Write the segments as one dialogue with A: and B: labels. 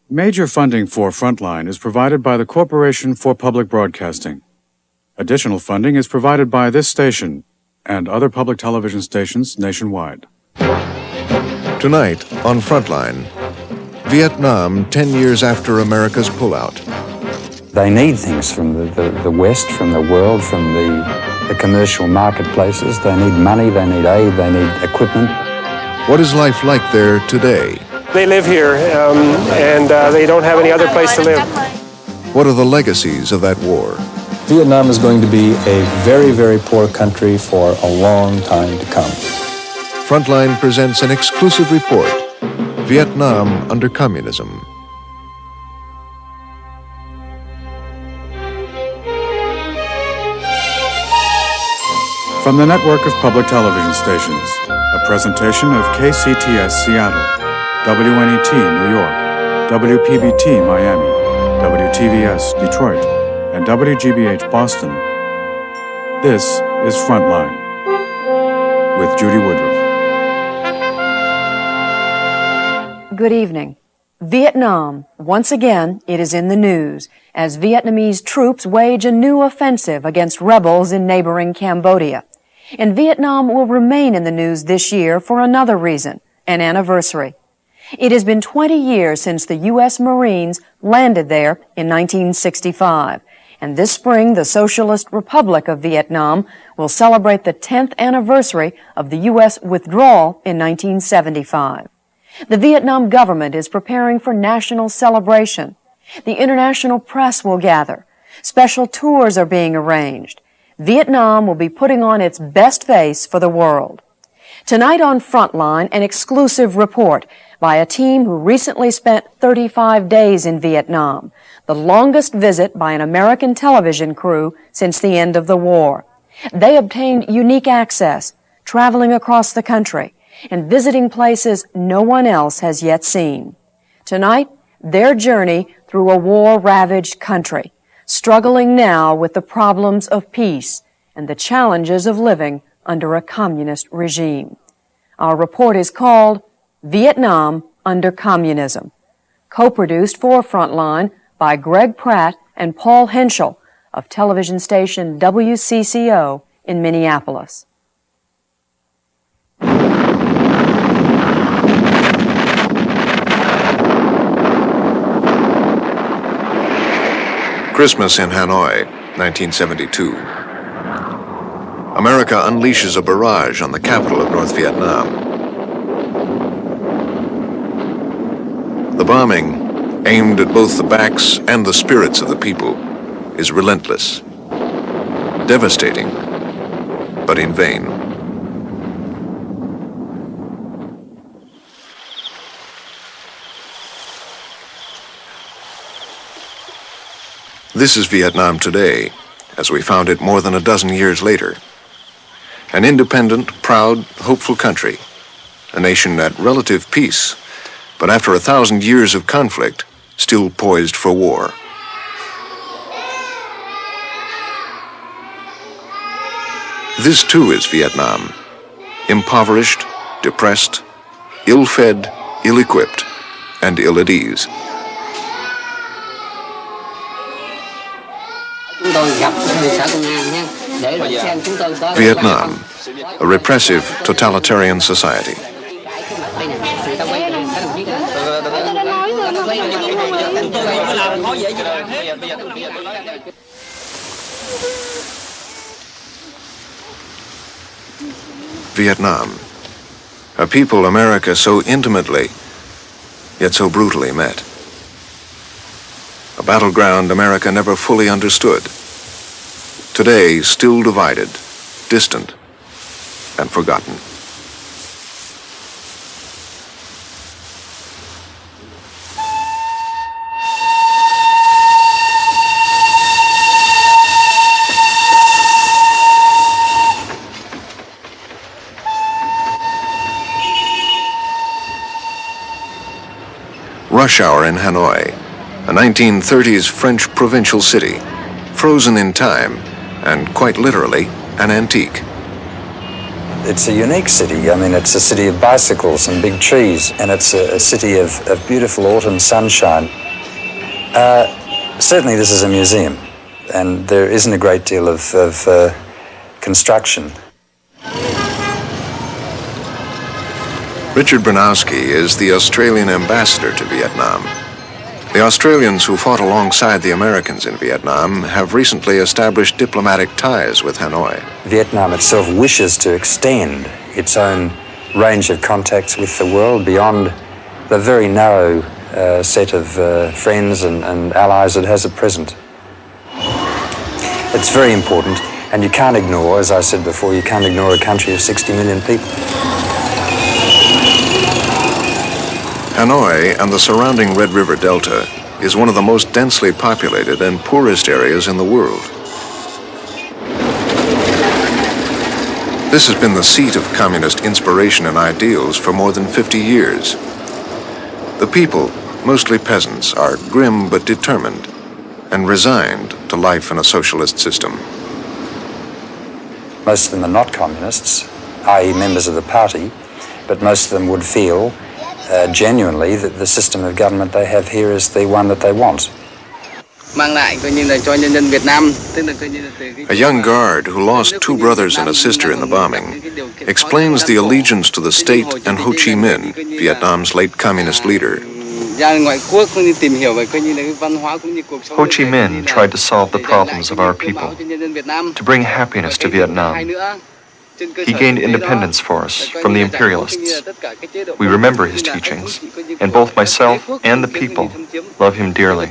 A: Major funding for Frontline is provided by the Corporation for Public Broadcasting. Additional funding is provided by this station and other public television stations nationwide.
B: Tonight on Frontline, Vietnam 10 years after America's pullout.
C: They need things from the West, from the world, from the commercial marketplaces. They need money, they need aid, they need equipment.
B: What is life like there today?
D: They live here, and they don't have any other place to live.
B: What are the legacies of that war?
E: Vietnam is going to be a very, very poor country for a long time to come.
B: Frontline presents an exclusive report, Vietnam under Communism.
A: From the network of public television stations, a presentation of KCTS Seattle, WNET New York, WPBT Miami, WTVS Detroit, and WGBH Boston. This is Frontline with Judy Woodruff.
F: Good evening. Vietnam. Once again, it is in the news as Vietnamese troops wage a new offensive against rebels in neighboring Cambodia. And Vietnam will remain in the news this year for another reason, an anniversary. It has been 20 years since the U.S. Marines landed there in 1965. And this spring, the Socialist Republic of Vietnam will celebrate the 10th anniversary of the U.S. withdrawal in 1975. The Vietnam government is preparing for national celebration. The international press will gather. Special tours are being arranged. Vietnam will be putting on its best face for the world. Tonight on Frontline, an exclusive report by a team who recently spent 35 days in Vietnam, the longest visit by an American television crew since the end of the war. They obtained unique access, traveling across the country and visiting places no one else has yet seen. Tonight, their journey through a war-ravaged country, struggling now with the problems of peace and the challenges of living under a communist regime. Our report is called Vietnam Under Communism, co-produced for Frontline by Greg Pratt and Paul Henschel of television station WCCO in Minneapolis.
B: Christmas in Hanoi, 1972. America unleashes a barrage on the capital of North Vietnam. The bombing, aimed at both the backs and the spirits of the people, is relentless, devastating, but in vain. This is Vietnam today, as we found it more than a dozen years later. An independent, proud, hopeful country, a nation at relative peace, but after 1,000 years of conflict, still poised for war. This too is Vietnam, impoverished, depressed, ill-fed, ill-equipped, and ill at ease. Vietnam, a repressive, totalitarian society. Vietnam, a people America so intimately, yet so brutally met. A battleground America never fully understood. Today, still divided, distant, and forgotten. Rush hour in Hanoi, a 1930s French provincial city, frozen in time, and quite literally, an antique.
C: It's a unique city. I mean, it's a city of bicycles and big trees, and it's a city of beautiful autumn sunshine. Certainly this is a museum, and there isn't a great deal of construction.
B: Richard Branowski is the Australian ambassador to Vietnam. The Australians who fought alongside the Americans in Vietnam have recently established diplomatic ties with Hanoi.
C: Vietnam itself wishes to extend its own range of contacts with the world beyond the very narrow set of friends and allies it has at present. It's very important, and you can't ignore, as I said before, you can't ignore a country of 60 million people.
B: Hanoi and the surrounding Red River Delta is one of the most densely populated and poorest areas in the world. This has been the seat of communist inspiration and ideals for more than 50 years. The people, mostly peasants, are grim but determined and resigned to life in a socialist system.
C: Most of them are not communists, i.e. members of the party, but most of them would feel genuinely that the system of government they have here is the one that they want.
B: A young guard who lost two brothers and a sister in the bombing explains the allegiance to the state and Ho Chi Minh, Vietnam's late communist leader.
G: Ho Chi Minh tried to solve the problems of our people, to bring happiness to Vietnam. He gained independence for us from the imperialists. We remember his teachings, and both myself and the people love him dearly.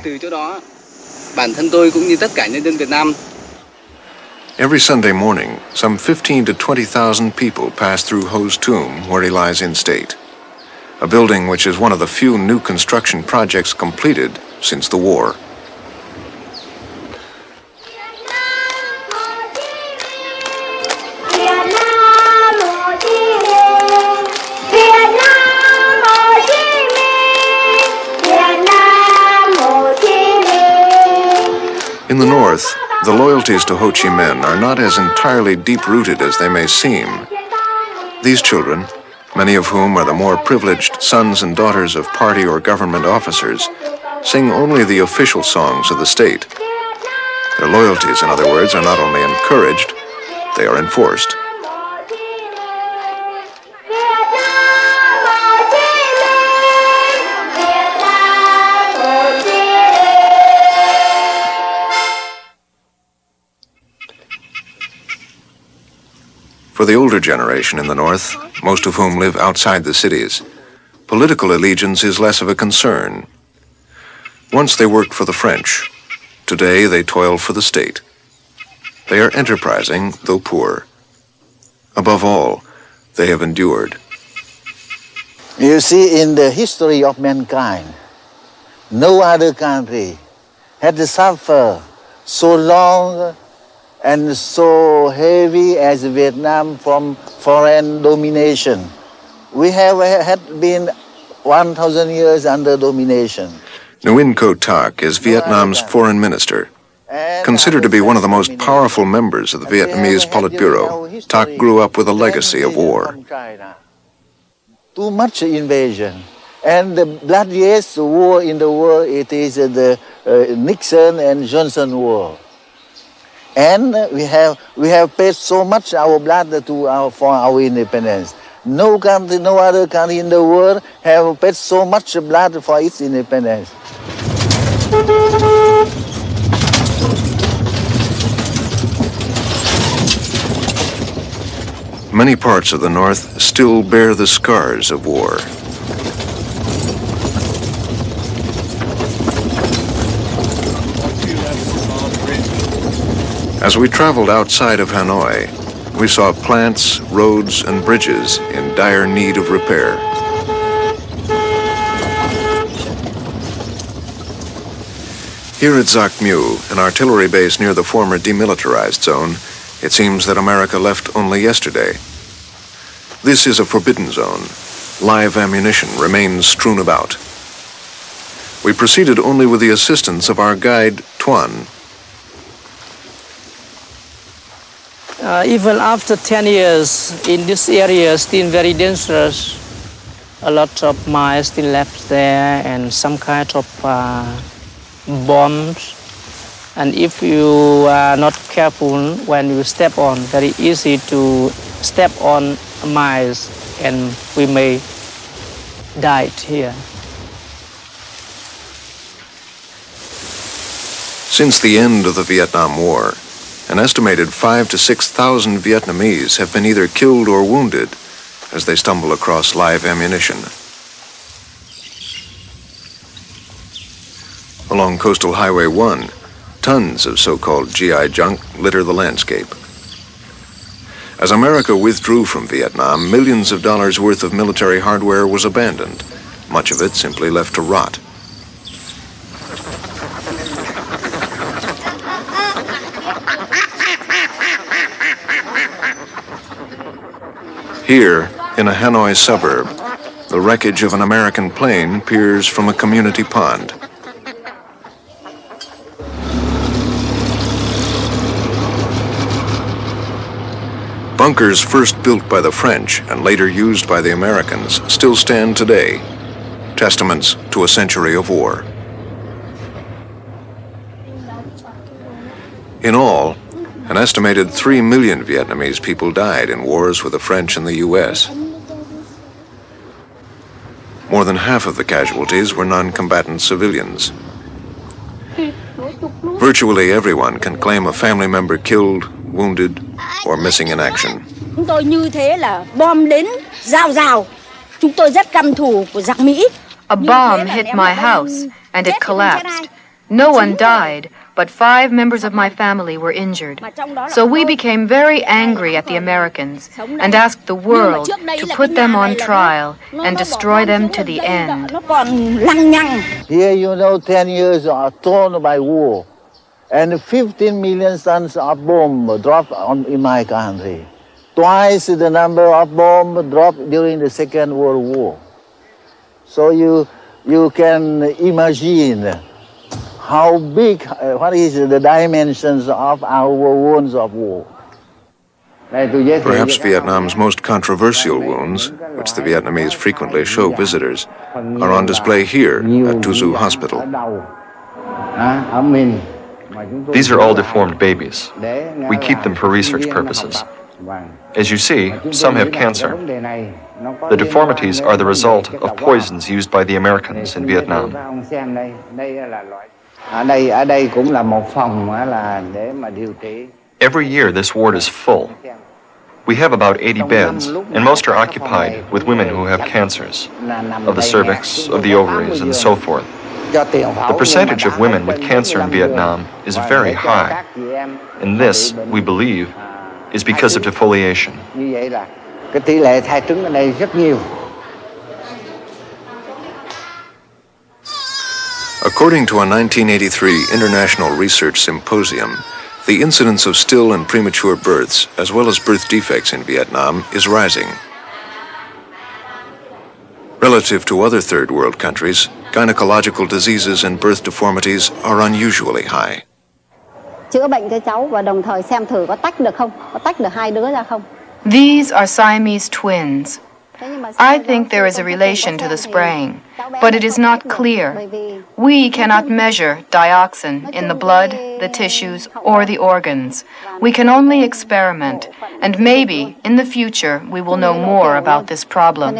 B: Every Sunday morning, some 15 to 20,000 people pass through Ho's tomb where he lies in state, a building which is one of the few new construction projects completed since the war. In the north, the loyalties to Ho Chi Minh are not as entirely deep-rooted as they may seem. These children, many of whom are the more privileged sons and daughters of party or government officers, sing only the official songs of the state. Their loyalties, in other words, are not only encouraged, they are enforced. For the older generation in the North, most of whom live outside the cities, political allegiance is less of a concern. Once they worked for the French. Today they toil for the state. They are enterprising, though poor. Above all, they have endured.
H: You see, in the history of mankind, no other country had to suffer so long and so heavy as Vietnam from foreign domination. We have had been 1,000 years under domination.
B: Nguyen Co Thach is Vietnam's foreign minister. Considered to be one of the most powerful members of the Vietnamese Politburo, Thach grew up with a legacy of war.
H: Too much invasion. And the bloodiest war in the world, it is the Nixon and Johnson war. And we have paid so much our blood for our independence. No country, no other country in the world have paid so much blood for its independence.
B: Many parts of the North still bear the scars of war. As we traveled outside of Hanoi, we saw plants, roads, and bridges in dire need of repair. Here at Zac Mu, an artillery base near the former demilitarized zone, it seems that America left only yesterday. This is a forbidden zone. Live ammunition remains strewn about. We proceeded only with the assistance of our guide, Tuan.
I: Even after 10 years in this area, still very dangerous. A lot of mines still left there and some kind of bombs. And if you are not careful when you step on, very easy to step on mines and we may die here.
B: Since the end of the Vietnam War, an estimated 5,000 to 6,000 Vietnamese have been either killed or wounded as they stumble across live ammunition. Along Coastal Highway 1, tons of so-called GI junk litter the landscape. As America withdrew from Vietnam, millions of dollars worth of military hardware was abandoned, much of it simply left to rot. Here, in a Hanoi suburb, the wreckage of an American plane peers from a community pond. Bunkers first built by the French and later used by the Americans still stand today, testaments to a century of war. In all, an estimated 3 million Vietnamese people died in wars with the French and the U.S. More than half of the casualties were non-combatant civilians. Virtually everyone can claim a family member killed, wounded, or missing in action.
J: Chúng tôi như thế là bom đến rào rào. Chúng tôi rất căm thù của giặc Mỹ.
F: A bomb hit my house and it collapsed. No one died, but 5 members of my family were injured. So we became very angry at the Americans and asked the world to put them on trial and destroy them to the end.
H: Here, 10 years are torn by war, and 15 million tons of bomb dropped in my country. Twice the number of bomb dropped during the Second World War. So you can imagine how big, what is the dimensions of our wounds of war.
B: Perhaps Vietnam's most controversial wounds, which the Vietnamese frequently show visitors, are on display here at Tu Du Hospital.
G: These are all deformed babies. We keep them for research purposes. As you see, some have cancer. The deformities are the result of poisons used by the Americans in Vietnam. Every year this ward is full. We have about 80 beds, and most are occupied with women who have cancers, of the cervix, of the ovaries, and so forth. The percentage of women with cancer in Vietnam is very high, and this, we believe, is because of defoliation.
B: According to a 1983 International Research Symposium, the incidence of still and premature births, as well as birth defects in Vietnam, is rising. Relative to other third world countries, gynecological diseases and birth deformities are unusually high.
J: Chữa bệnh cho cháu và đồng thời xem thử có tách được không? Có tách được 2 đứa ra không?
F: These are Siamese twins. I think there is a relation to the spraying, but it is not clear. We cannot measure dioxin in the blood, the tissues, or the organs. We can only experiment, and maybe in the future we will know more about this problem.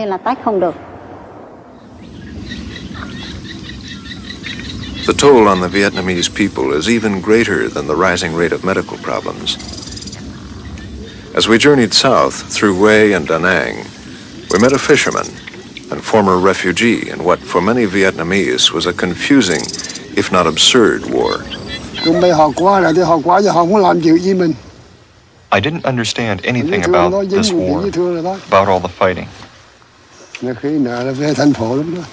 B: The toll on the Vietnamese people is even greater than the rising rate of medical problems. As we journeyed south through Hue and Da Nang, we met a fisherman and former refugee in what for many Vietnamese was a confusing, if not absurd, war.
G: I didn't understand anything about this war, about all the fighting.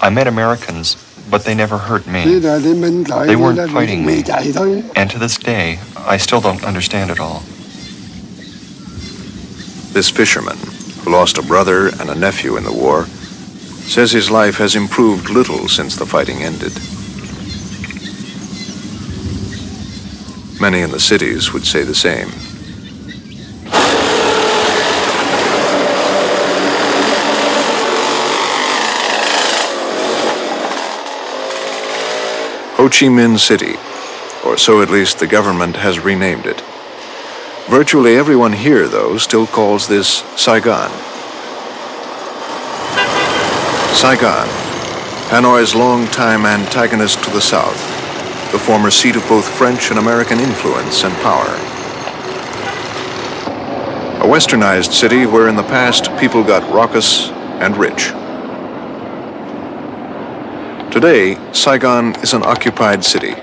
G: I met Americans, but they never hurt me. They weren't fighting me. And to this day, I still don't understand it all.
B: This fisherman, who lost a brother and a nephew in the war, says his life has improved little since the fighting ended. Many in the cities would say the same. Ho Chi Minh City, or so at least the government has renamed it. Virtually everyone here, though, still calls this Saigon. Saigon, Hanoi's longtime antagonist to the south, the former seat of both French and American influence and power. A westernized city where in the past people got raucous and rich. Today, Saigon is an occupied city.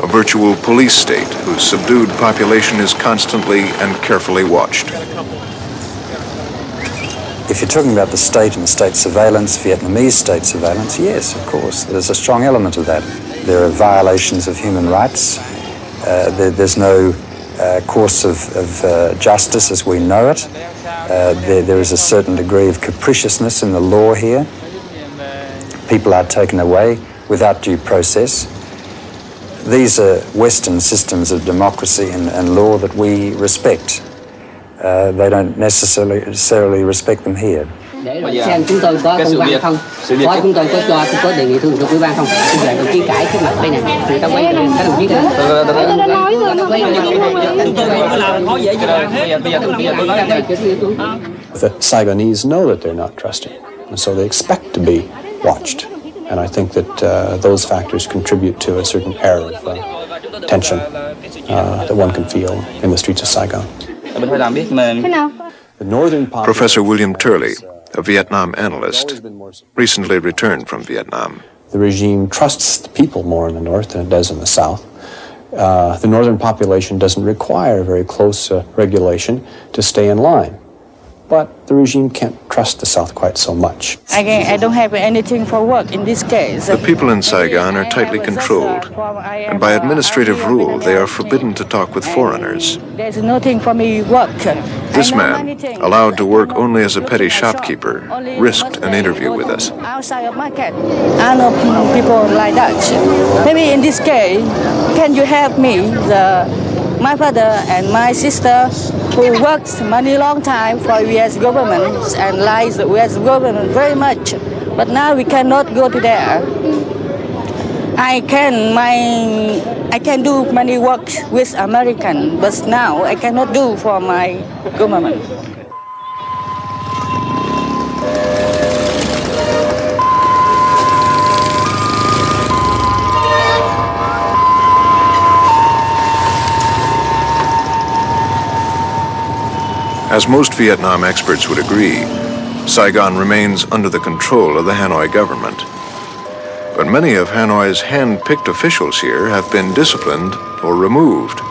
B: A virtual police state whose subdued population is constantly and carefully watched.
C: If you're talking about the state and state surveillance, Vietnamese state surveillance, yes, of course, there's a strong element of that. There are violations of human rights. There's no course of justice as we know it. There is a certain degree of capriciousness in the law here. People are taken away without due process. These are Western systems of democracy and law that we respect. They don't necessarily respect them here.
K: Xem chúng tôi có công văn không? Có chúng tôi có đề nghị thường trực ủy ban không? Bây giờ đồng chí cãi cái mặt đây nè, người ta quay các đồng chí cái
E: The Saigonese know that they're not trusted, and so they expect to be watched. And I think that those factors contribute to a certain air of tension that one can feel in the streets of Saigon.
B: Professor William Turley, a Vietnam analyst, recently returned from Vietnam.
E: The regime trusts the people more in the north than it does in the south. The northern population doesn't require very close regulation to stay in line. But the regime can't trust the South quite so much.
L: I don't have anything for work in this case.
B: The people in Saigon are tightly controlled, and by administrative rule, they are forbidden to talk with foreigners.
L: There's nothing for me work.
B: This man, allowed to work only as a petty shopkeeper, risked an interview with us.
L: Outside of market, I know people like that. Maybe in this case, can you help me? My father and my sister, who worked many long time for U.S. government and likes the U.S. government very much, but now we cannot go to there. I can do many work with American, but now I cannot do for my government.
B: As most Vietnam experts would agree, Saigon remains under the control of the Hanoi government. But many of Hanoi's hand-picked officials here have been disciplined or removed,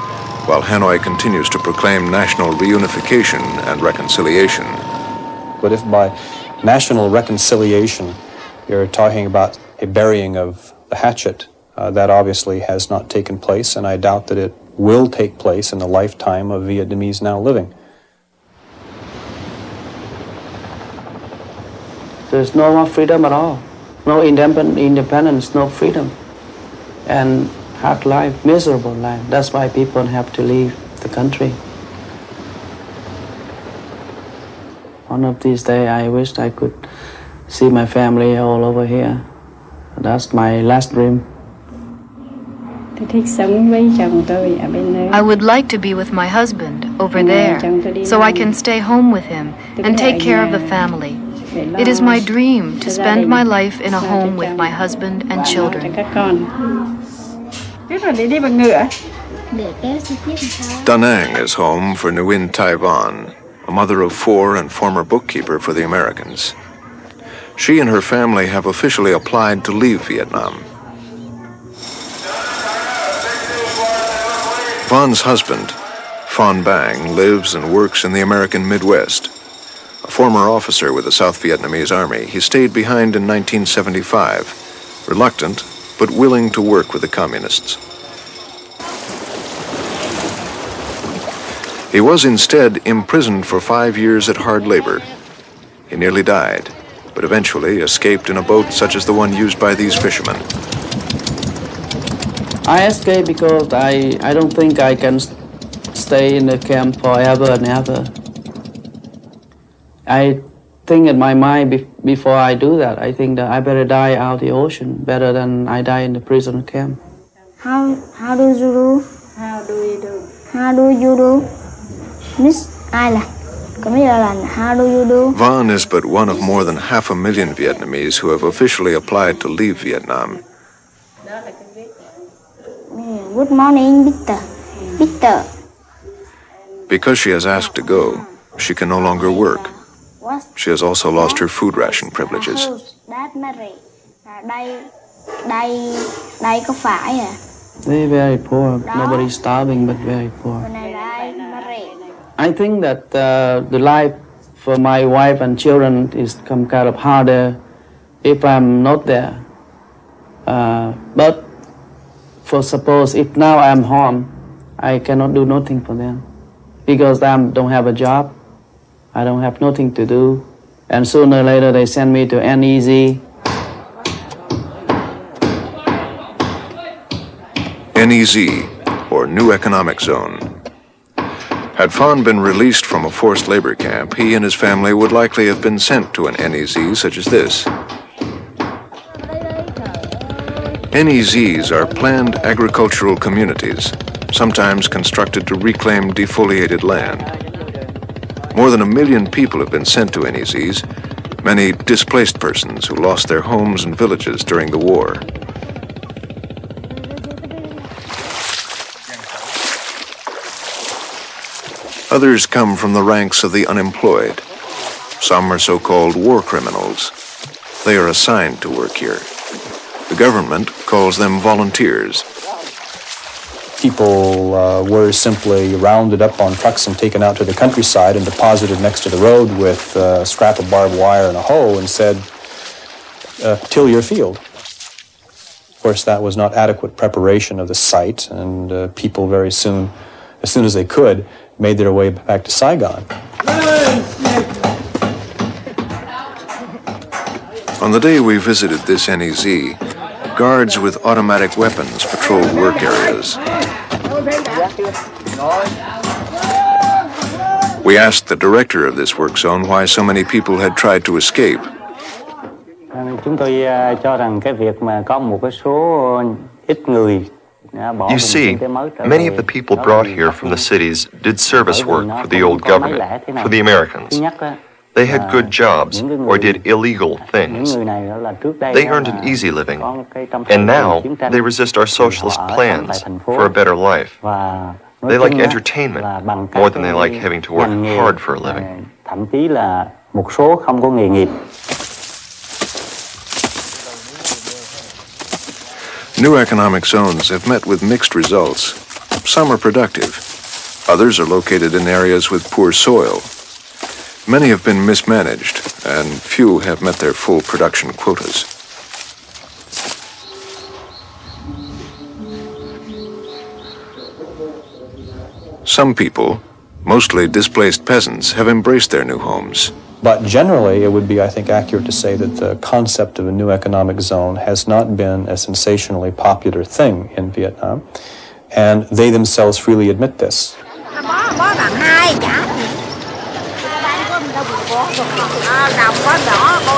B: while Hanoi continues to proclaim national reunification and reconciliation.
E: But if by national reconciliation you're talking about a burying of the hatchet, that obviously has not taken place, and I doubt that it will take place in the lifetime of Vietnamese now living.
I: There's no more freedom at all. No independence, no freedom. And hard life, miserable life. That's why people have to leave the country. One of these days, I wish I could see my family all over here. That's my last dream.
F: I would like to be with my husband over there, so I can stay home with him and take care of the family. It is my dream to spend my life in a home with my husband and children.
B: Da Nang is home for Nguyen Tai Van, a mother of 4 and former bookkeeper for the Americans. She and her family have officially applied to leave Vietnam. Van's husband, Phan Bang, lives and works in the American Midwest. A former officer with the South Vietnamese Army, he stayed behind in 1975, reluctant but willing to work with the communists. He was instead imprisoned for 5 years at hard labor. He nearly died, but eventually escaped in a boat such as the one used by these fishermen.
I: I escaped because I don't think I can stay in the camp forever and ever. I think in my mind before I do that, I think that I better die out the ocean better than I die in the prison camp.
J: How do you do? How do you do? Miss Island. How do you do?
B: Van is but one of more than 500,000 Vietnamese who have officially applied to leave Vietnam.
J: Good morning, Victor. Victor.
B: Because she has asked to go, she can no longer work. She has also lost her food ration privileges.
I: They're very poor. Nobody's starving, but very poor. I think that the life for my wife and children is come kind of harder if I'm not there. But for suppose if now I'm home, I cannot do nothing for them because I don't have a job. I don't have nothing to do. And sooner or later they send me to NEZ.
B: NEZ, or New Economic Zone. Had Phan been released from a forced labor camp, he and his family would likely have been sent to an NEZ such as this. NEZs are planned agricultural communities, sometimes constructed to reclaim defoliated land. More than 1 million people have been sent to NEZs, many displaced persons who lost their homes and villages during the war. Others come from the ranks of the unemployed. Some are so-called war criminals. They are assigned to work here. The government calls them volunteers.
E: People were simply rounded up on trucks and taken out to the countryside and deposited next to the road with a scrap of barbed wire and a hoe and said, till your field. Of course, that was not adequate preparation of the site, and people very soon, as soon as they could, made their way back to Saigon.
B: On the day we visited this NEZ, guards with automatic weapons patrolled work areas. We asked the director of this work zone why so many people had tried to escape.
M: Chúng tôi cho rằng cái việc mà có một cái số ít người.
G: You see, many of the people brought here from the cities did service work for the old government, for the Americans. They had good jobs or did illegal things. They earned an easy living, and now they resist our socialist plans for a better life. They like entertainment more than they like having to work hard for a living.
M: Thậm chí là một số không có nghề nghiệp.
B: New economic zones have met with mixed results. Some are productive. Others are located in areas with poor soil. Many have been mismanaged, and few have met their full production quotas. Some people, mostly displaced peasants, have embraced their new homes.
E: But generally, it would be, I think, accurate to say that the concept of a new economic zone has not been a sensationally popular thing in Vietnam, and they themselves freely admit this.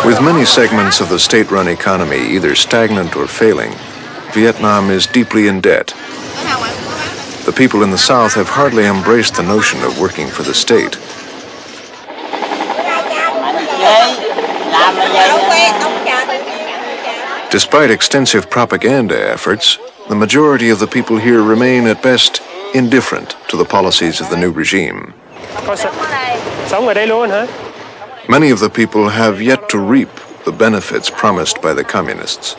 B: With many segments of the state-run economy either stagnant or failing, Vietnam is deeply in debt. The people in the South have hardly embraced the notion of working for the state. Despite extensive propaganda efforts, the majority of the people here remain at best indifferent to the policies of the new regime. Many of the people have yet to reap the benefits promised by the communists.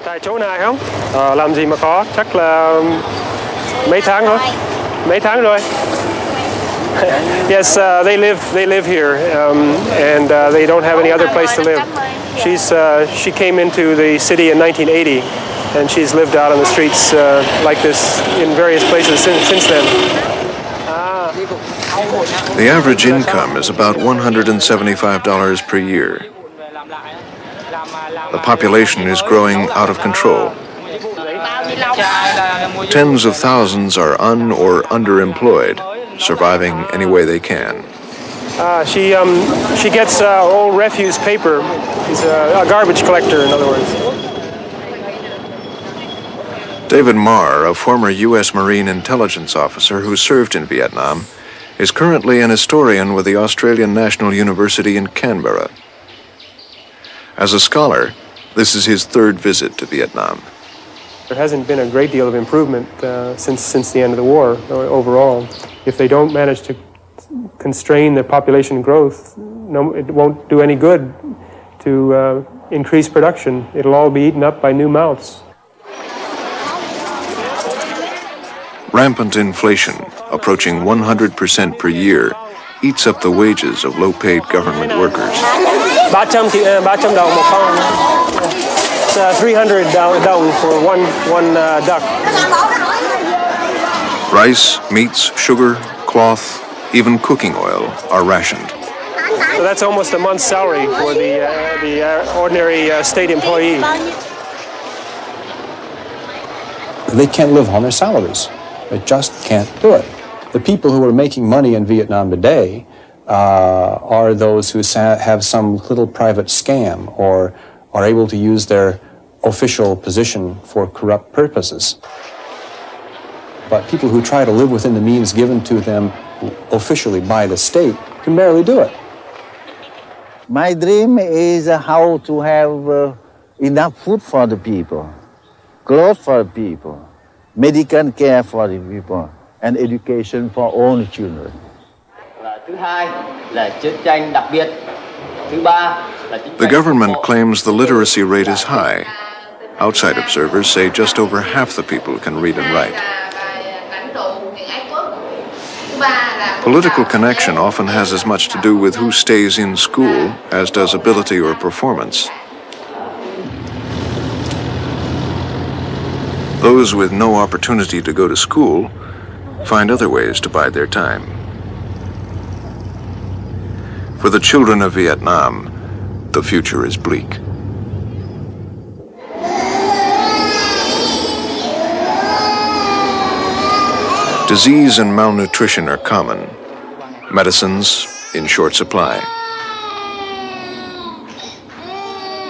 D: Tại chỗ này không? Làm gì mà có, chắc là mấy tháng thôi. Mấy tháng rồi. Yes, they live here, and they don't have any other place to live. She came into the city in 1980, and she's lived out on the streets like this in various places since then.
B: The average income is about $175 per year. The population is growing out of control. Tens of thousands are or underemployed, surviving any way they can.
D: She gets old refuse paper. She's a garbage collector, in other words.
B: David Marr, a former U.S. Marine intelligence officer who served in Vietnam, is currently an historian with the Australian National University in Canberra. As a scholar, this is his third visit to Vietnam.
D: There hasn't been a great deal of improvement since the end of the war overall. If they don't manage to constrain the population growth, it won't do any good to increase production. It'll all be eaten up by new mouths.
B: Rampant inflation, approaching 100% per year, eats up the wages of low-paid government workers.
D: 300 đồng một con. It's 300 đồng for one duck.
B: Rice, meats, sugar, cloth, even cooking oil are rationed.
D: So that's almost a month's salary for the ordinary state employee.
E: They can't live on their salaries. They just can't do it. The people who are making money in Vietnam today are those who have some little private scam or are able to use their official position for corrupt purposes. But people who try to live within the means given to them officially by the state can barely do it.
H: My dream is how to have enough food for the people, clothes for the people, medical care for the people, and education for all the children.
B: The government claims the literacy rate is high. Outside observers say just over half the people can read and write. Political connection often has as much to do with who stays in school as does ability or performance. Those with no opportunity to go to school find other ways to bide their time. For the children of Vietnam, the future is bleak. Disease and malnutrition are common. Medicines in short supply.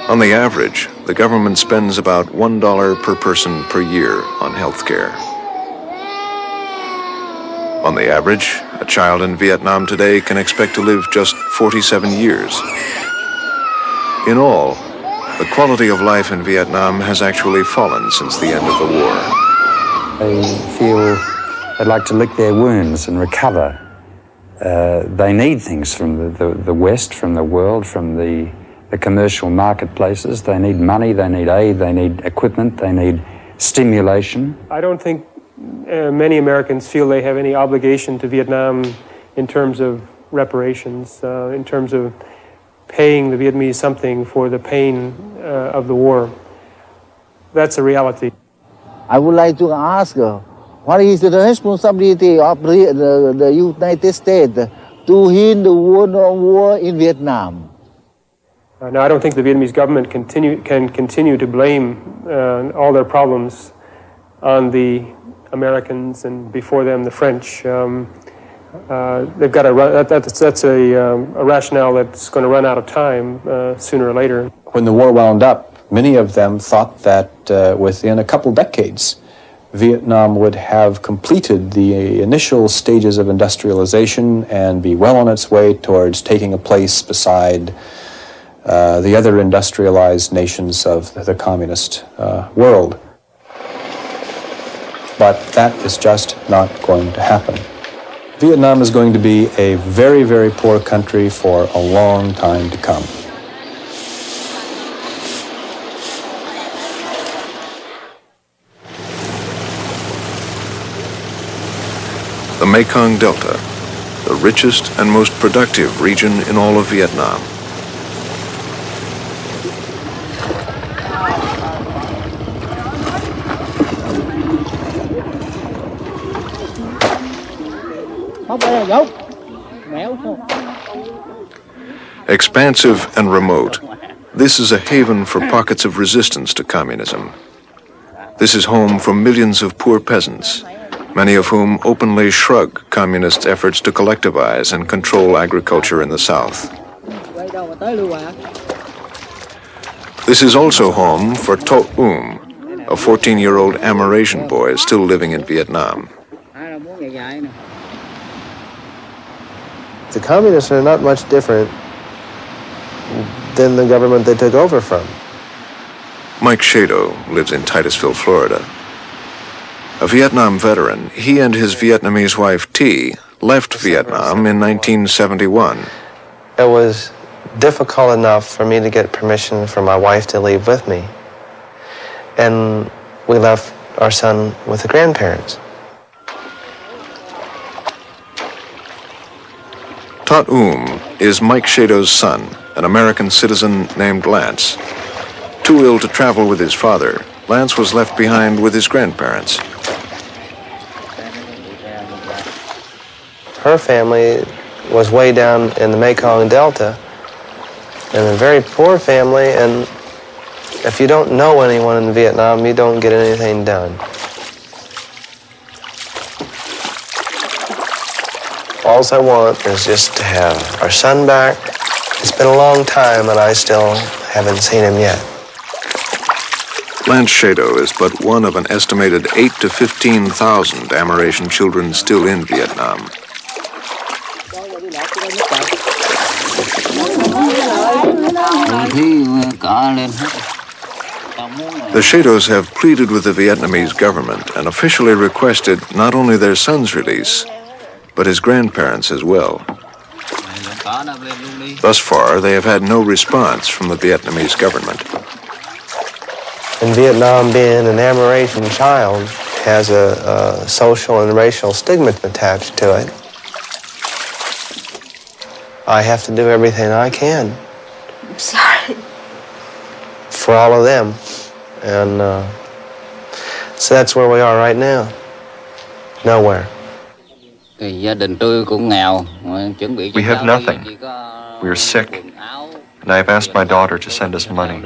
B: On the average, the government spends about $1 per person per year on health care. On the average, a child in Vietnam today can expect to live just 47 years. In all, the quality of life in Vietnam has actually fallen since the end of the war.
C: They feel they'd like to lick their wounds and recover. They need things from the West, from the world, from the commercial marketplaces. They need money, they need aid, they need equipment, they need stimulation.
D: I don't think many Americans feel they have any obligation to Vietnam in terms of reparations, in terms of paying the Vietnamese something for the pain of the war. That's a reality.
H: I would like to ask what is the responsibility of the United States to end the war in Vietnam?
D: Now, I don't think the Vietnamese government can continue to blame all their problems on the Americans and before them the French. They've got to that's a rationale that's going to run out of time sooner or later.
E: When the war wound up, many of them thought that within a couple decades, Vietnam would have completed the initial stages of industrialization and be well on its way towards taking a place beside the other industrialized nations of the communist world. But that is just not going to happen. Vietnam is going to be a very, very poor country for a long time to come.
B: The Mekong Delta, the richest and most productive region in all of Vietnam. Expansive and remote, this is a haven for pockets of resistance to communism. This is home for millions of poor peasants, many of whom openly shrug communist efforts to collectivize and control agriculture in the South. This is also home for To, a 14-year-old Amerasian boy still living in Vietnam.
N: The communists are not much different than the government they took over from.
B: Mike Shado lives in Titusville, Florida. A Vietnam veteran, he and his Vietnamese wife, T, left Vietnam in 1971.
N: It was difficult enough for me to get permission for my wife to leave with me. And we left our son with the grandparents.
B: Tot is Mike Shado's son, an American citizen named Lance. Too ill to travel with his father, Lance was left behind with his grandparents.
N: Her family was way down in the Mekong Delta, and a very poor family, and if you don't know anyone in Vietnam, you don't get anything done. All I want is just to have our son back. It's been a long time, and I still haven't seen him yet.
B: Lance Shado is but one of an estimated 8,000 to 15,000 Amerasian children still in Vietnam. The Shados have pleaded with the Vietnamese government and officially requested not only their son's release, but his grandparents as well. Thus far, they have had no response from the Vietnamese government.
N: In Vietnam, being an Amerasian child has a social and racial stigma attached to it. I have to do everything I can.
J: I'm sorry.
N: For all of them. And so that's where we are right now. Nowhere.
G: We have nothing. We are sick. And I have asked my daughter to send us money.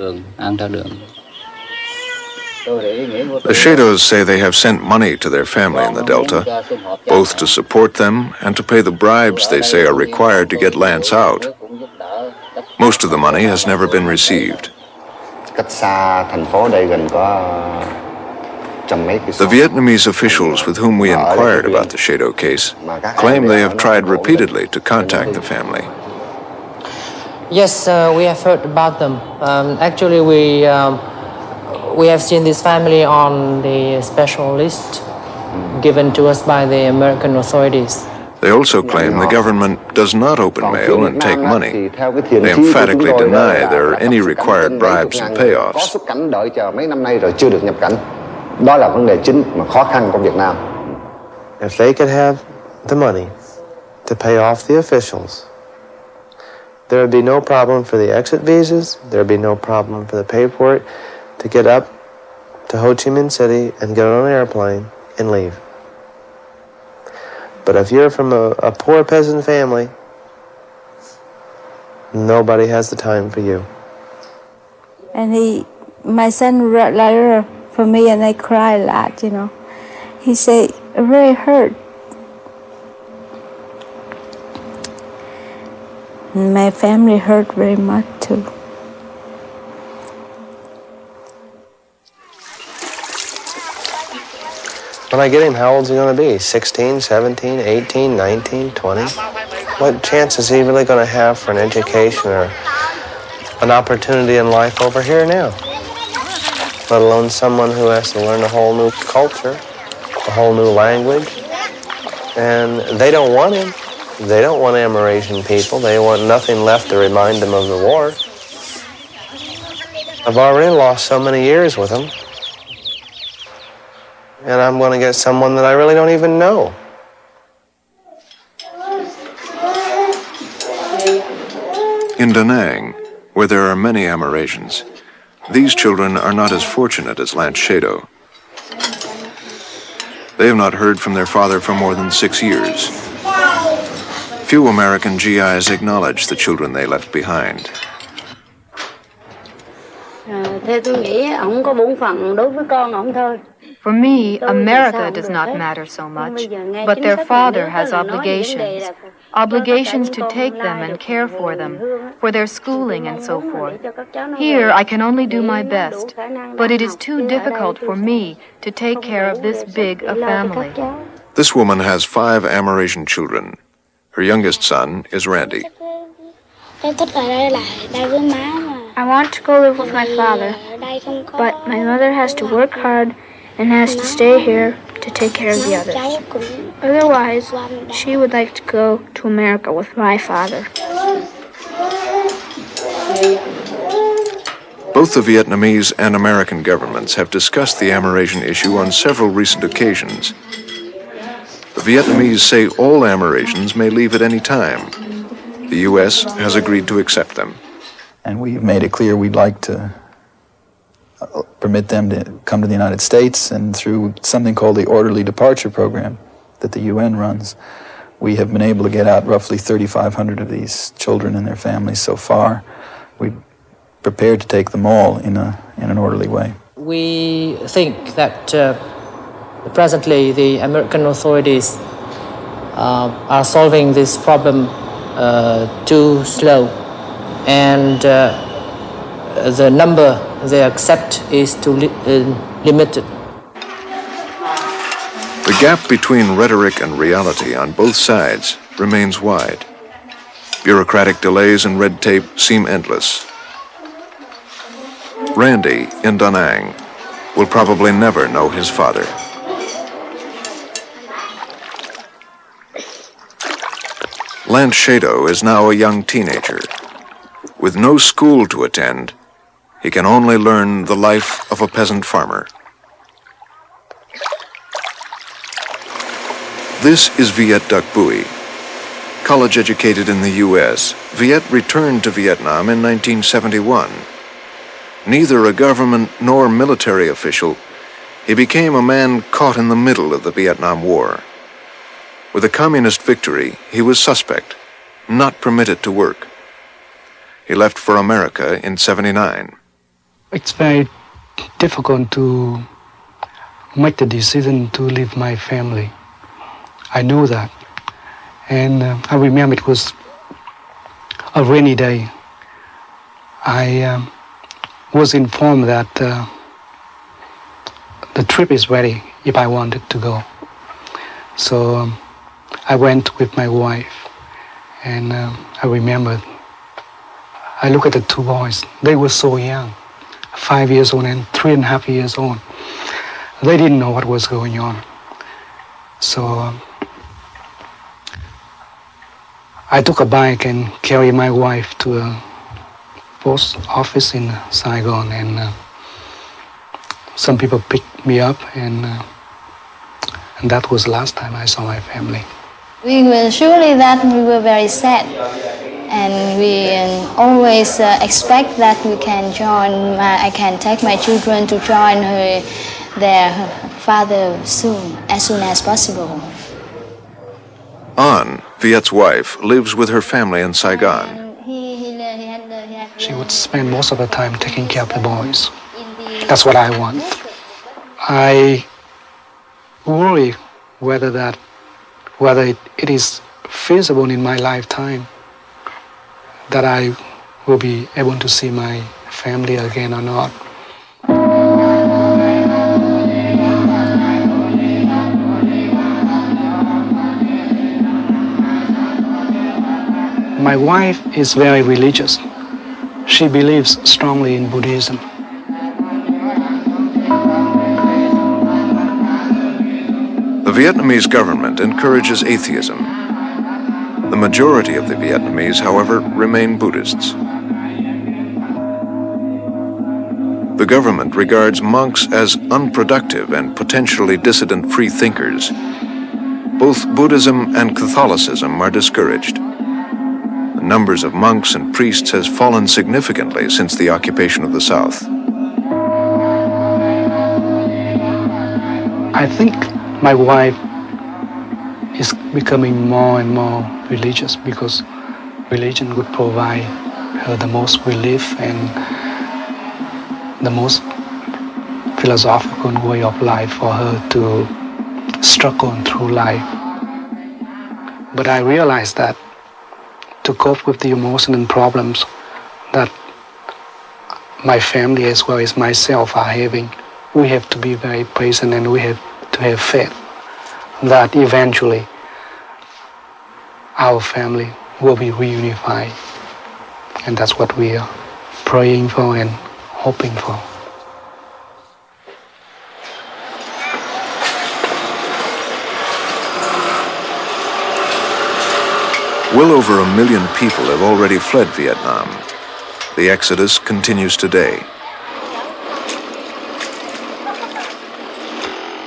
B: The Shados say they have sent money to their family in the Delta, both to support them and to pay the bribes they say are required to get Lance out. Most of the money has never been received. The Vietnamese officials with whom we inquired about the Shado case claim they have tried repeatedly to contact the family.
O: Yes, we have heard about them. Actually, we have seen this family on the special list given to us by the American authorities.
B: They also claim the government does not open mail and take money. They emphatically deny there are any required bribes and payoffs.
N: If they could have the money to pay off the officials, there would be no problem for the exit visas, there would be no problem for the paperwork to get up to Ho Chi Minh City and get on an airplane and leave. But if you're from a poor peasant family, nobody has the time for you.
J: And my son wrote a letter for me, and I cried a lot, you know. He said, very hurt. And my family hurt very much too.
N: When I get him, how old's he going to be? 16, 17, 18, 19, 20? What chance is he really going to have for an education or an opportunity in life over here now? Let alone someone who has to learn a whole new culture, a whole new language. And they don't want him. They don't want Amerasian people. They want nothing left to remind them of the war. I've already lost so many years with them. And I'm going to get someone that I really don't even know.
B: In Da Nang, where there are many Amerasians, these children are not as fortunate as Lance Shado. They have not heard from their father for more than 6 years. Few American GIs acknowledge the children they left behind.
J: Theo tôi nghĩ ổng có bổn phận đối với con ổng thôi.
P: For me, America does not matter so much, but their father has obligations to take them and care for them, for their schooling and so forth. Here, I can only do my best, but it is too difficult for me to take care of this big a family.
B: This woman has 5 Amerasian children. Her youngest son is Randy.
J: I want to go live with my father, but my mother has to work hard and has to stay here to take care of the others. Otherwise, she would like to go to America with my father.
B: Both the Vietnamese and American governments have discussed the Amerasian issue on several recent occasions. The Vietnamese say all Amerasians may leave at any time. The U.S. has agreed to accept them.
Q: And we've made it clear we'd like to permit them to come to the United States, and through something called the Orderly Departure Program that the UN runs, we have been able to get out roughly 3,500 of these children and their families so far. We're prepared to take them all in an orderly way.
O: We think that presently the American authorities are solving this problem too slow, and the number they accept is too limited.
B: The gap between rhetoric and reality on both sides remains wide. Bureaucratic delays and red tape seem endless. Randy in Da Nang will probably never know his father. Lance Shadow is now a young teenager. With no school to attend, he can only learn the life of a peasant farmer. This is Viet Duc Bui. College educated in the U.S., Viet returned to Vietnam in 1971. Neither a government nor military official, he became a man caught in the middle of the Vietnam War. With a communist victory, he was suspect, not permitted to work. He left for America in '79.
R: It's very difficult to make the decision to leave my family. I know that. And I remember it was a rainy day. I was informed that the trip is ready if I wanted to go. So I went with my wife, and I remember I looked at the 2 boys. They were so young, 5 years old and 3.5 years old. They didn't know what was going on. So I took a bike and carried my wife to a post office in Saigon, and some people picked me up, and that was the last time I saw my family.
J: We were surely that we were very sad, and we always expect that we can join. I can take my children to join their father soon as possible.
B: An, Viet's wife, lives with her family in Saigon.
R: She would spend most of her time taking care of the boys. That's what I want. I worry whether it is feasible in my lifetime that I will be able to see my family again or not. My wife is very religious. She believes strongly in Buddhism.
B: The Vietnamese government encourages atheism. The majority of the Vietnamese, however, remain Buddhists. The government regards monks as unproductive and potentially dissident free thinkers. Both Buddhism and Catholicism are discouraged. The numbers of monks and priests has fallen significantly since the occupation of the South.
R: I think my wife is becoming more and more religious because religion would provide her the most relief and the most philosophical way of life for her to struggle through life. But I realized that to cope with the emotional problems that my family as well as myself are having, we have to be very patient and we have to have faith that eventually our family will be reunified. And that's what we are praying for and hoping for.
B: Well over 1 million people have already fled Vietnam. The exodus continues today.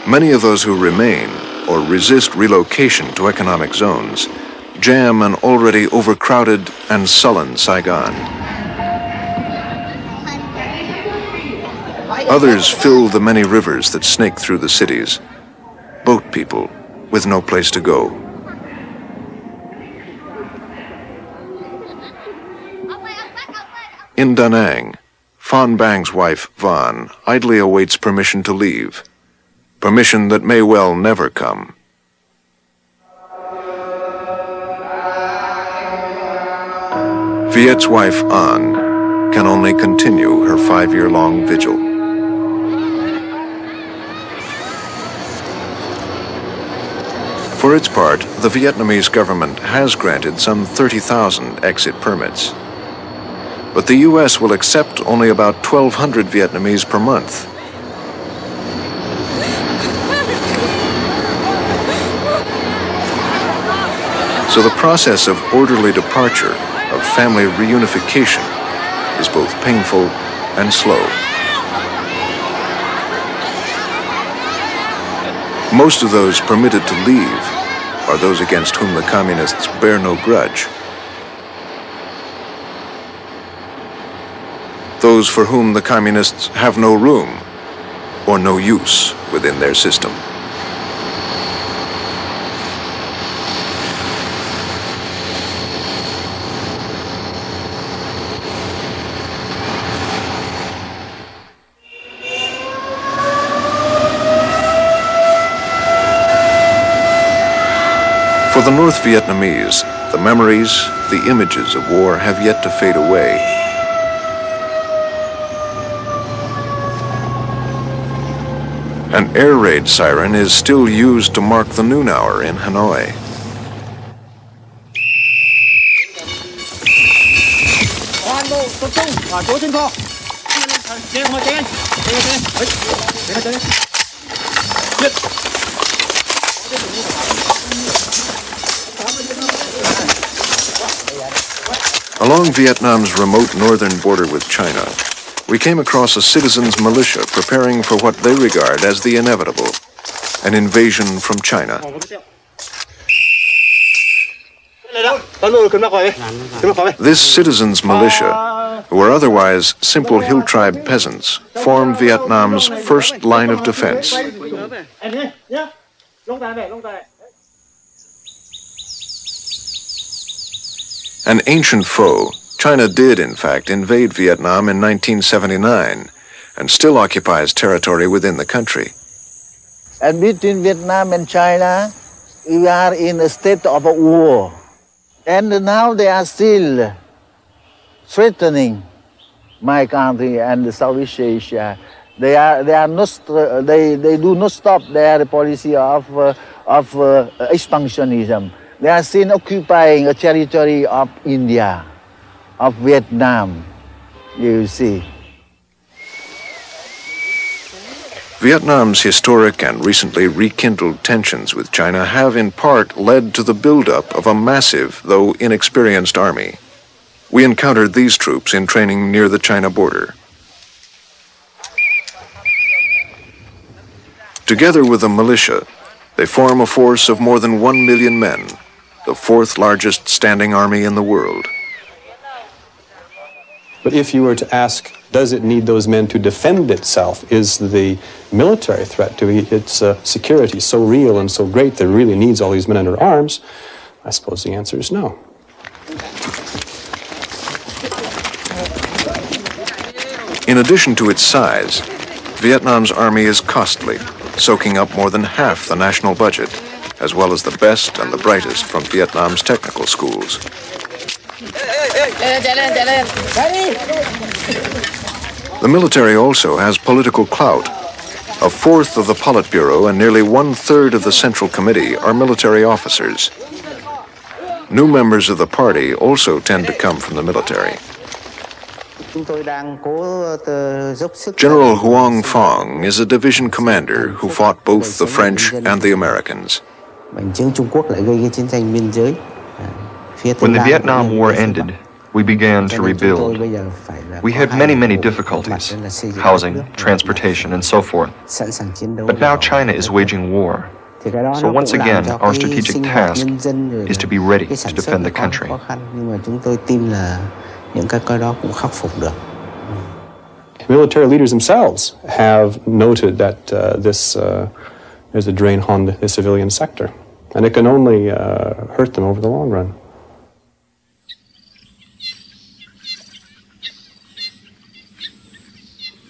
B: Many of those who remain or resist relocation to economic zones jam an already overcrowded and sullen Saigon. Others fill the many rivers that snake through the cities, boat people with no place to go. In Da Nang, Phan Bang's wife, Van, idly awaits permission to leave, permission that may well never come. Viet's wife, An, can only continue her 5-year-long vigil. For its part, the Vietnamese government has granted some 30,000 exit permits. But the U.S. will accept only about 1,200 Vietnamese per month. So the process of orderly departure, of family reunification, is both painful and slow. Most of those permitted to leave are those against whom the communists bear no grudge. Those for whom the communists have no room or no use within their system. For the North Vietnamese, the memories, the images of war have yet to fade away. An air raid siren is still used to mark the noon hour in Hanoi. Along Vietnam's remote northern border with China, we came across a citizens' militia preparing for what they regard as the inevitable, an invasion from China. This citizens' militia, who are otherwise simple hill tribe peasants, form Vietnam's first line of defense. An ancient foe, China did, in fact, invade Vietnam in 1979 and still occupies territory within the country.
H: And between Vietnam and China, we are in a state of a war. And now they are still threatening my country and Southeast Asia. They do not stop their policy of expansionism. They are still occupying a territory of India, of Vietnam, you see.
B: Vietnam's historic and recently rekindled tensions with China have in part led to the buildup of a massive, though inexperienced army. We encountered these troops in training near the China border. Together with the militia, they form a force of more than 1 million men, the fourth largest standing army in the world.
E: But if you were to ask, does it need those men to defend itself? Is the military threat to its security so real and so great that it really needs all these men under arms? I suppose the answer is no.
B: In addition to its size, Vietnam's army is costly, soaking up more than half the national budget, as well as the best and the brightest from Vietnam's technical schools. The military also has political clout. A fourth of the Politburo and nearly one-third of the Central Committee are military officers. New members of the party also tend to come from the military. General Huang Phong is a division commander who fought both the French and the Americans.
G: When the Vietnam War ended, we began to rebuild. We had many difficulties, housing, transportation, and so forth. But now China is waging war. So once again, our strategic task is to be ready to defend the country.
E: Military leaders themselves have noted that there's a drain on the civilian sector, and it can only hurt them over the long run.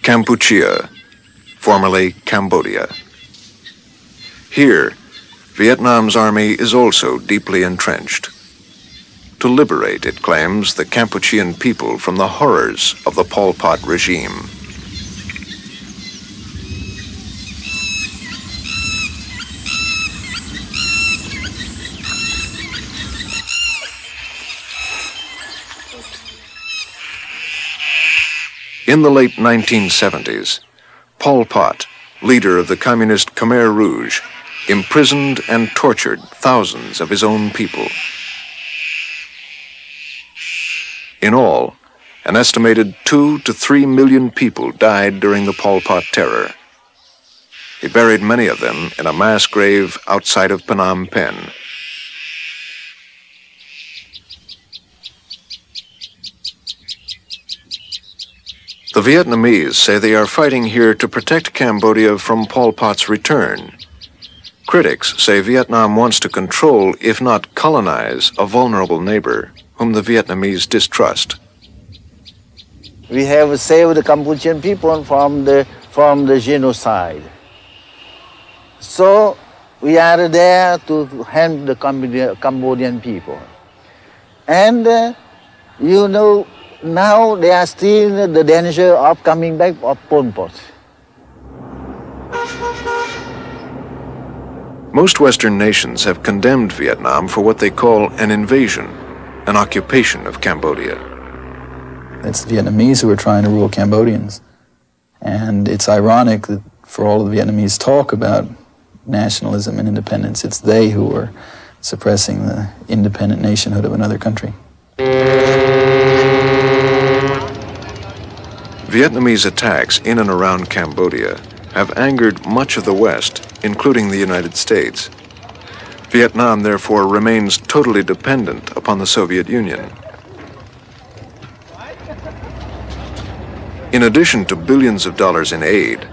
B: Kampuchea, formerly Cambodia. Here, Vietnam's army is also deeply entrenched. To liberate, it claims, the Kampuchean people from the horrors of the Pol Pot regime. In the late 1970s, Pol Pot, leader of the communist Khmer Rouge, imprisoned and tortured thousands of his own people. In all, an estimated 2 to 3 million people died during the Pol Pot terror. He buried many of them in a mass grave outside of Phnom Penh. The Vietnamese say they are fighting here to protect Cambodia from Pol Pot's return. Critics say Vietnam wants to control, if not colonize, a vulnerable neighbor whom the Vietnamese distrust.
H: We have saved the Cambodian people from the genocide. So we are there to help the Cambodian people. And you know, now they are still in the danger of coming back of Pol Pot.
B: Most Western nations have condemned Vietnam for what they call an invasion, an occupation of Cambodia.
Q: It's the Vietnamese who are trying to rule Cambodians. And it's ironic that for all of the Vietnamese talk about nationalism and independence, it's they who are suppressing the independent nationhood of another country.
B: Vietnamese attacks in and around Cambodia have angered much of the West, including the United States. Vietnam, therefore, remains totally dependent upon the Soviet Union. In addition to billions of dollars in aid,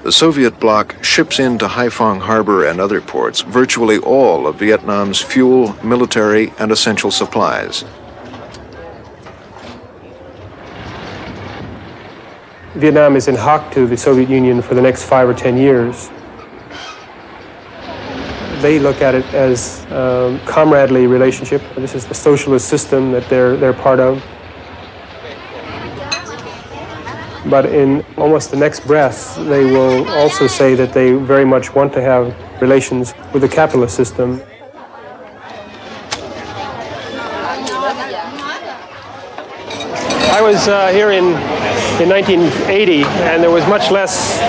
B: the Soviet bloc ships into Haiphong Harbor and other ports virtually all of Vietnam's fuel, military, and essential supplies.
D: Vietnam is in hock to the Soviet Union for the next 5 or 10 years. They look at it as a comradely relationship. This is the socialist system that they're part of. But in almost the next breath, they will also say that they very much want to have relations with the capitalist system. I was here in 1980, and there was much less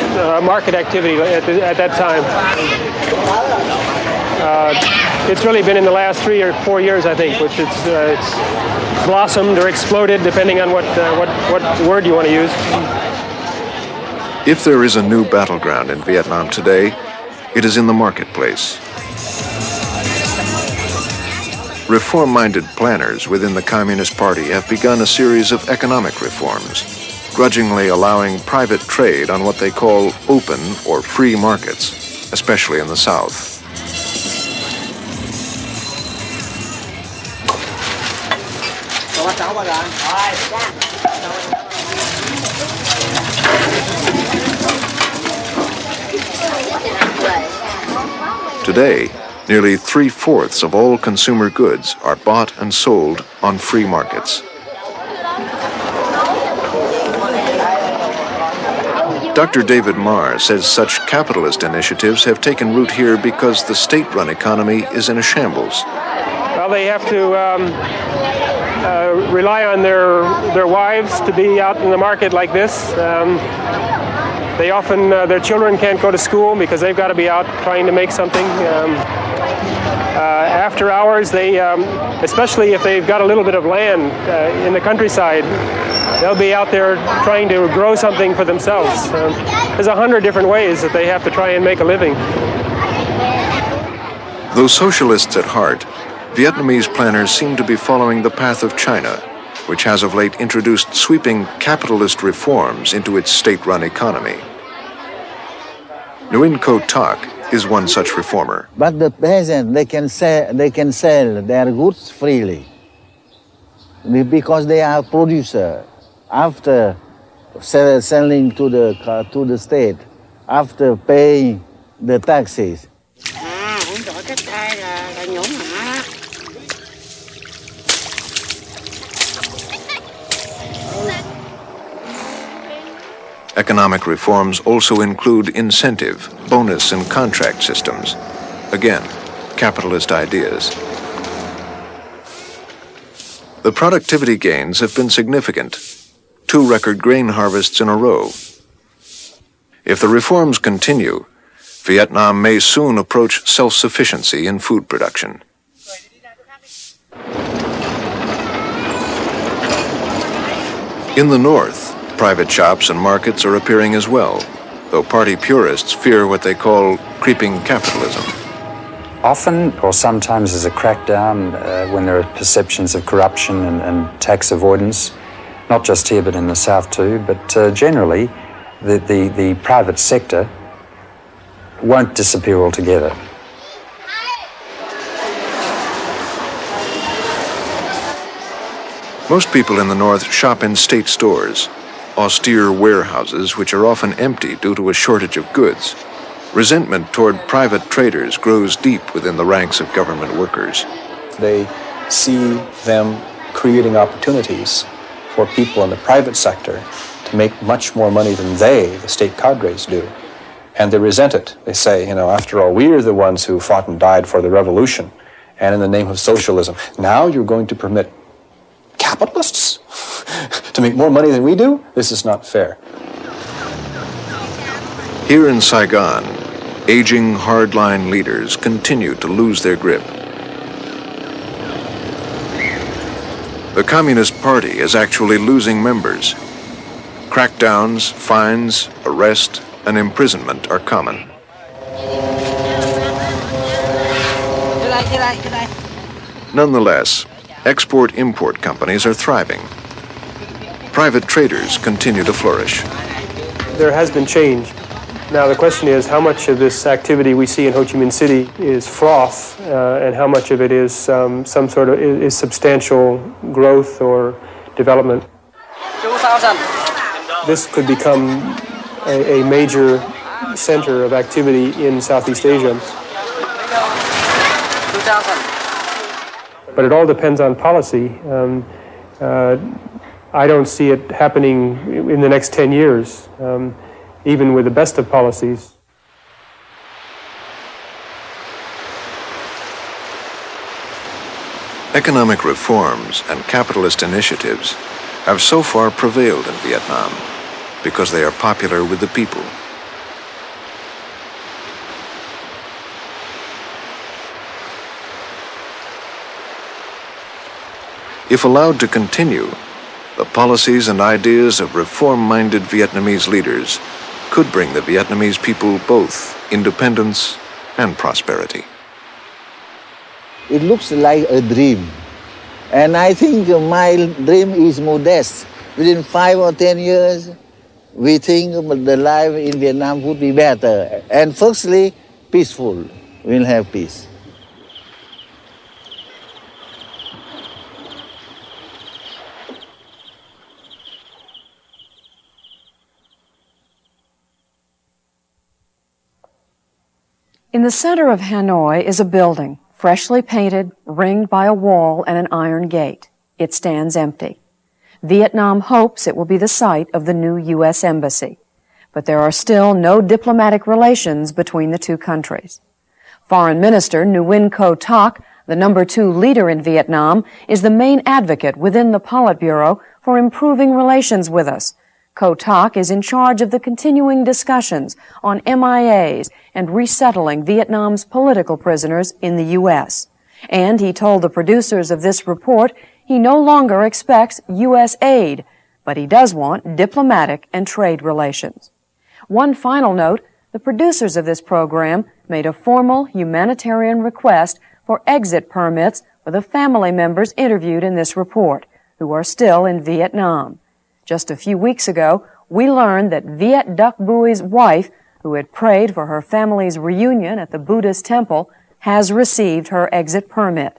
D: market activity at that time. It's really been in the last 3 or 4 years, I think, which it's blossomed or exploded, depending on what word you want to use.
B: If there is a new battleground in Vietnam today, it is in the marketplace. Reform-minded planners within the Communist Party have begun a series of economic reforms, grudgingly allowing private trade on what they call open or free markets, especially in the South. Today, nearly 3/4 of all consumer goods are bought and sold on free markets. Dr. David Marr says such capitalist initiatives have taken root here because the state-run economy is in a shambles.
D: Well, they have to rely on their wives to be out in the market like this. They often, their children can't go to school because they've got to be out trying to make something. After hours, they, especially if they've got a little bit of land in the countryside, they'll be out there trying to grow something for themselves. There's 100 different ways that they have to try and make a living.
B: Though socialists at heart, Vietnamese planners seem to be following the path of China, which has of late introduced sweeping capitalist reforms into its state-run economy. Nguyen Co Tak is one such reformer.
H: But the peasants, they can sell their goods freely because they are producer. After selling to the state, after paying the taxes.
B: Economic reforms also include incentive, bonus, and contract systems. Again, capitalist ideas. The productivity gains have been significant. 2 record grain harvests in a row. If the reforms continue, Vietnam may soon approach self-sufficiency in food production. In the north, private shops and markets are appearing as well, though party purists fear what they call creeping capitalism.
C: Often, or sometimes, there's a crackdown when there are perceptions of corruption and tax avoidance, not just here but in the South too, but generally the private sector won't disappear altogether.
B: Most people in the North shop in state stores, austere warehouses which are often empty due to a shortage of goods. Resentment toward private traders grows deep within the ranks of government workers.
E: They see them creating opportunities for people in the private sector to make much more money than they, the state cadres, do. And they resent it. They say, after all, we are the ones who fought and died for the revolution and in the name of socialism. Now you're going to permit capitalists to make more money than we do? This is not fair.
B: Here in Saigon, aging hardline leaders continue to lose their grip. The Communist Party is actually losing members. Crackdowns, fines, arrest, and imprisonment are common. Nonetheless, export-import companies are thriving. Private traders continue to flourish.
D: There has been change. Now the question is how much of this activity we see in Ho Chi Minh City is froth and how much of it is some sort of is substantial growth or development.
K: 2000.
D: This could become a major center of activity in Southeast Asia.
K: 2000.
D: But it all depends on policy. I don't see it happening in the next 10 years. Even with the best of policies.
B: Economic reforms and capitalist initiatives have so far prevailed in Vietnam because they are popular with the people. If allowed to continue, the policies and ideas of reform-minded Vietnamese leaders could bring the Vietnamese people both independence and prosperity.
H: It looks like a dream. And I think my dream is modest. Within 5 or 10 years, we think the life in Vietnam would be better. And firstly, peaceful. We'll have peace.
F: In the center of Hanoi is a building, freshly painted, ringed by a wall and an iron gate. It stands empty. Vietnam hopes it will be the site of the new U.S. Embassy, but there are still no diplomatic relations between the two countries. Foreign Minister Nguyen Co Thach, the number 2 leader in Vietnam, is the main advocate within the Politburo for improving relations with us. Co Thach is in charge of the continuing discussions on MIAs and resettling Vietnam's political prisoners in the U.S. And he told the producers of this report he no longer expects U.S. aid, but he does want diplomatic and trade relations. One final note, the producers of this program made a formal humanitarian request for exit permits for the family members interviewed in this report, who are still in Vietnam. Just a few weeks ago, we learned that Viet Duc Bui's wife, who had prayed for her family's reunion at the Buddhist temple, has received her exit permit.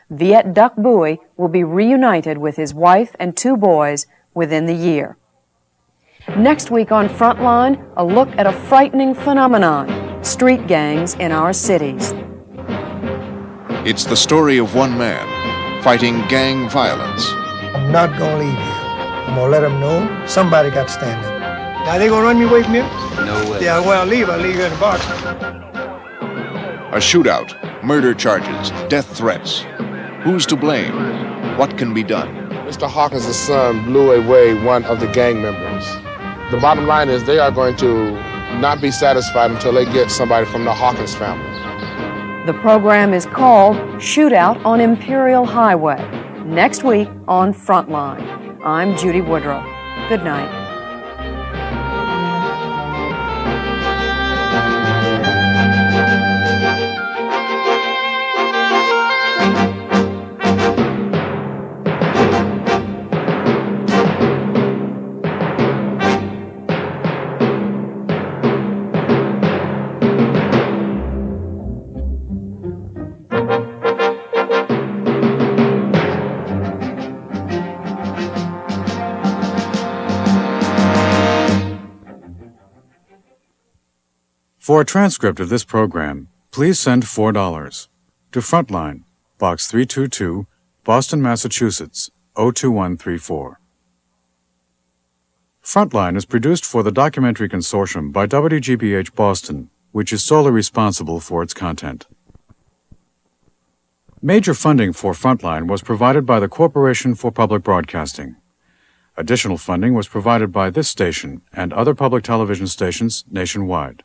F: Viet Duc Bui will be reunited with his wife and 2 boys within the year. Next week on Frontline, a look at a frightening phenomenon, street gangs in our cities.
B: It's the story of one man fighting gang violence.
S: I'm not going to leave here. I'm going to let them know somebody got to stand up. Now they going to run me away from here?
B: No way.
S: Yeah, well, I'll leave here in the box.
B: A shootout, murder charges, death threats. Who's to blame? What can be done?
T: Mr. Hawkins' son blew away one of the gang members. The bottom line is they are going to not be satisfied until they get somebody from the Hawkins family.
F: The program is called Shootout on Imperial Highway. Next week on Frontline. I'm Judy Woodruff. Good night.
A: For a transcript of this program, please send $4 to Frontline, Box 322, Boston, Massachusetts, 02134. Frontline is produced for the Documentary Consortium by WGBH Boston, which is solely responsible for its content. Major funding for Frontline was provided by the Corporation for Public Broadcasting. Additional funding was provided by this station and other public television stations nationwide.